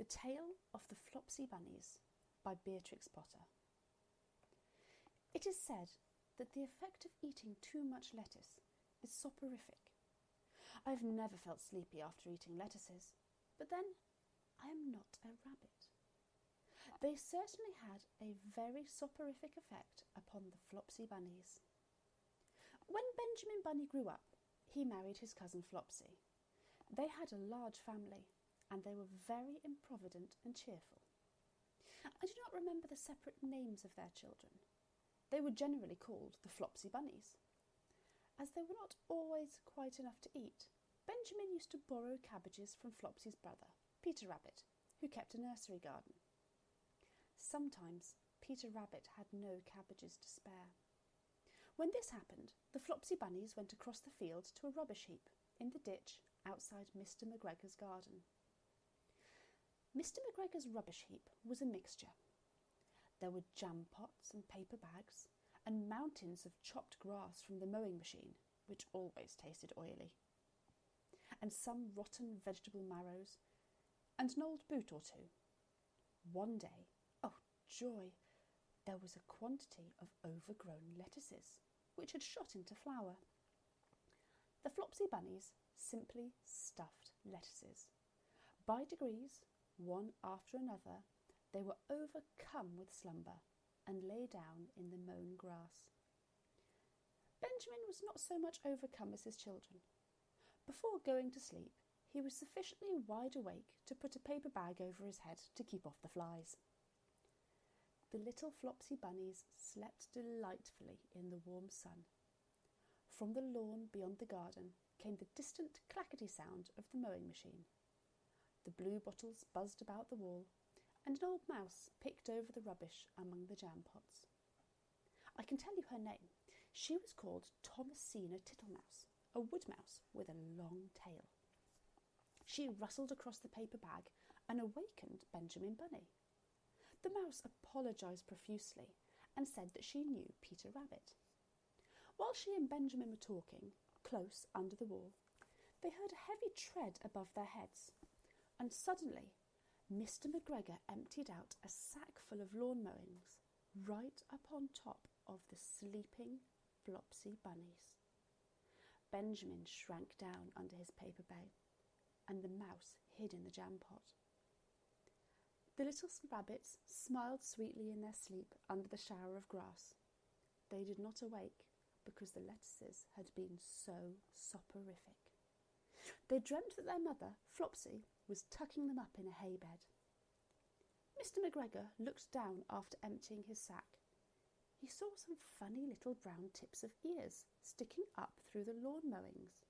The Tale of the Flopsy Bunnies by Beatrix Potter. It is said that the effect of eating too much lettuce is soporific. I have never felt sleepy after eating lettuces, but then I am not a rabbit. They certainly had a very soporific effect upon the Flopsy Bunnies. When Benjamin Bunny grew up, he married his cousin Flopsy. They had a large family, and they were very improvident and cheerful. I do not remember the separate names of their children. They were generally called the Flopsy Bunnies. As they were not always quite enough to eat, Benjamin used to borrow cabbages from Flopsy's brother, Peter Rabbit, who kept a nursery garden. Sometimes Peter Rabbit had no cabbages to spare. When this happened, the Flopsy Bunnies went across the field to a rubbish heap in the ditch outside Mr. McGregor's garden. Mr. McGregor's rubbish heap was a mixture. There were jam pots and paper bags, and mountains of chopped grass from the mowing machine, which always tasted oily, and some rotten vegetable marrows, and an old boot or two. One day, oh joy, there was a quantity of overgrown lettuces, which had shot into flower. The Flopsy Bunnies simply stuffed lettuces. By degrees, one after another, they were overcome with slumber and lay down in the mown grass. Benjamin was not so much overcome as his children. Before going to sleep, he was sufficiently wide awake to put a paper bag over his head to keep off the flies. The little Flopsy Bunnies slept delightfully in the warm sun. From the lawn beyond the garden came the distant clackety sound of the mowing machine. The blue bottles buzzed about the wall, and an old mouse picked over the rubbish among the jam pots. I can tell you her name. She was called Thomasina Tittlemouse, a wood mouse with a long tail. She rustled across the paper bag and awakened Benjamin Bunny. The mouse apologised profusely and said that she knew Peter Rabbit. While she and Benjamin were talking, close under the wall, they heard a heavy tread above their heads, and suddenly Mr. McGregor emptied out a sack full of lawn mowings right up on top of the sleeping Flopsy Bunnies. Benjamin shrank down under his paper bag, and the mouse hid in the jam pot. The little rabbits smiled sweetly in their sleep under the shower of grass. They did not awake because the lettuces had been so soporific. They dreamt that their mother, Flopsy, was tucking them up in a hay bed. Mr. McGregor looked down after emptying his sack. He saw some funny little brown tips of ears sticking up through the lawn mowings.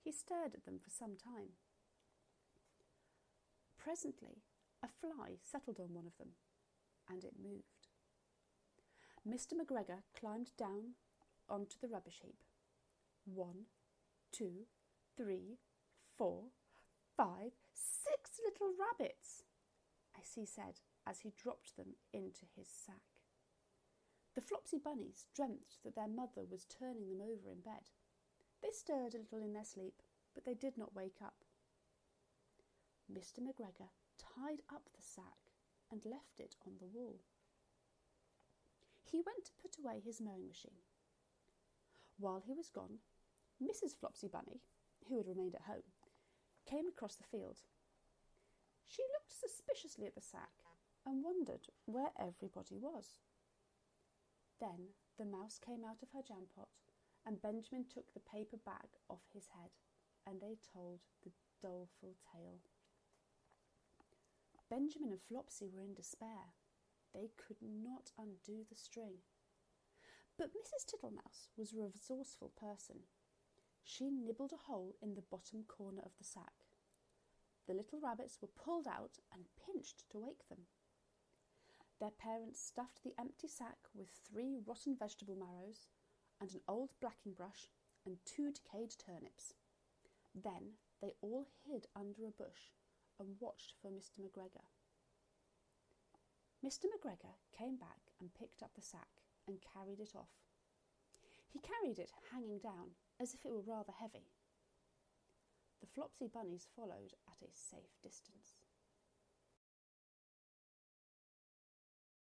He stared at them for some time. Presently, a fly settled on one of them, and it moved. Mr. McGregor climbed down onto the rubbish heap. 1, 2, 3, 4, 5, 6 little rabbits, as he said as he dropped them into his sack. The Flopsy Bunnies dreamt that their mother was turning them over in bed. They stirred a little in their sleep, but they did not wake up. Mr. McGregor tied up the sack and left it on the wall. He went to put away his mowing machine. While he was gone, Mrs. Flopsy Bunny, who had remained at home, came across the field. She looked suspiciously at the sack and wondered where everybody was. Then the mouse came out of her jam pot, and Benjamin took the paper bag off his head, and they told the doleful tale. Benjamin and Flopsy were in despair. They could not undo the string. But Mrs. Tittlemouse was a resourceful person. She nibbled a hole in the bottom corner of the sack. The little rabbits were pulled out and pinched to wake them. Their parents stuffed the empty sack with 3 rotten vegetable marrows and an old blacking brush and 2 decayed turnips. Then they all hid under a bush and watched for Mr. McGregor. Mr. McGregor came back and picked up the sack and carried it off. He carried it hanging down as if it were rather heavy. The Flopsy Bunnies followed at a safe distance.